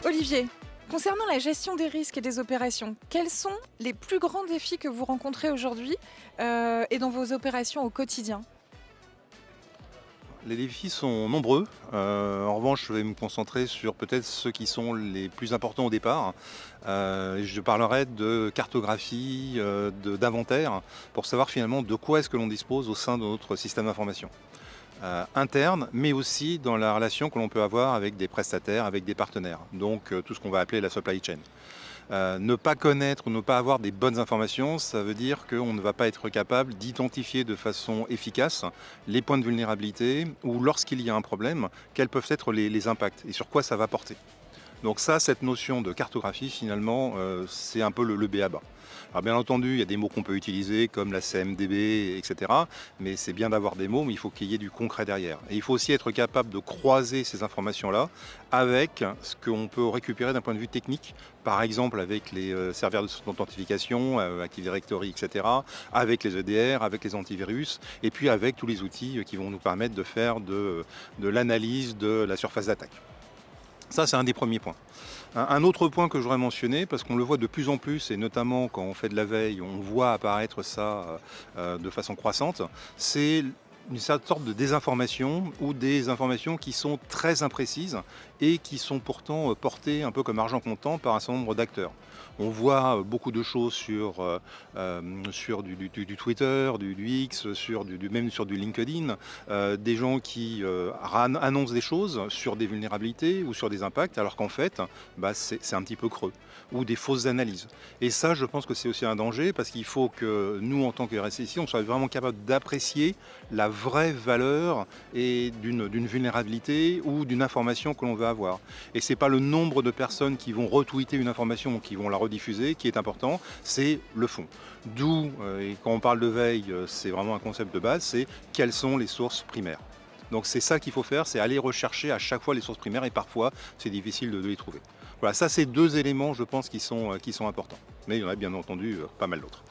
Olivier, concernant la gestion des risques et des opérations, quels sont les plus grands défis que vous rencontrez aujourd'hui et dans vos opérations au quotidien? Les défis sont nombreux. En revanche, je vais me concentrer sur peut-être ceux qui sont les plus importants au départ. Je parlerai de cartographie, d'inventaire, pour savoir finalement de quoi est-ce que l'on dispose au sein de notre système d'information. Interne, mais aussi dans la relation que l'on peut avoir avec des prestataires, avec des partenaires. Donc tout ce qu'on va appeler la supply chain. Ne pas connaître ou ne pas avoir des bonnes informations, ça veut dire qu'on ne va pas être capable d'identifier de façon efficace les points de vulnérabilité ou lorsqu'il y a un problème, quels peuvent être les impacts et sur quoi ça va porter. Donc ça, cette notion de cartographie, finalement, c'est un peu le b.a.-ba. Alors bien entendu, il y a des mots qu'on peut utiliser comme la CMDB, etc. Mais c'est bien d'avoir des mots, mais il faut qu'il y ait du concret derrière. Et il faut aussi être capable de croiser ces informations-là avec ce qu'on peut récupérer d'un point de vue technique, par exemple avec les serveurs d'authentification, Active Directory, etc., avec les EDR, avec les antivirus, et puis avec tous les outils qui vont nous permettre de faire de l'analyse de la surface d'attaque. Ça, c'est un des premiers points. Un autre point que je voudrais mentionner, parce qu'on le voit de plus en plus, et notamment quand on fait de la veille, on voit apparaître ça de façon croissante, c'est une certaine sorte de désinformation ou des informations qui sont très imprécises et qui sont pourtant portées un peu comme argent comptant par un certain nombre d'acteurs. On voit beaucoup de choses sur du Twitter, du X, même sur du LinkedIn, des gens qui annoncent des choses sur des vulnérabilités ou sur des impacts, alors qu'en fait, c'est un petit peu creux, ou des fausses analyses. Et ça, je pense que c'est aussi un danger, parce qu'il faut que nous, en tant que RSSI, on soit vraiment capable d'apprécier la vraie valeur et d'une vulnérabilité ou d'une information que l'on veut avoir. Et c'est pas le nombre de personnes qui vont retweeter une information ou qui vont la rediffuser qui est important, c'est le fond. D'où, et quand on parle de veille, c'est vraiment un concept de base, c'est quelles sont les sources primaires. Donc c'est ça qu'il faut faire, c'est aller rechercher à chaque fois les sources primaires, et parfois c'est difficile de les trouver. Voilà, ça c'est deux éléments, je pense, qui sont importants. Mais il y en a bien entendu pas mal d'autres.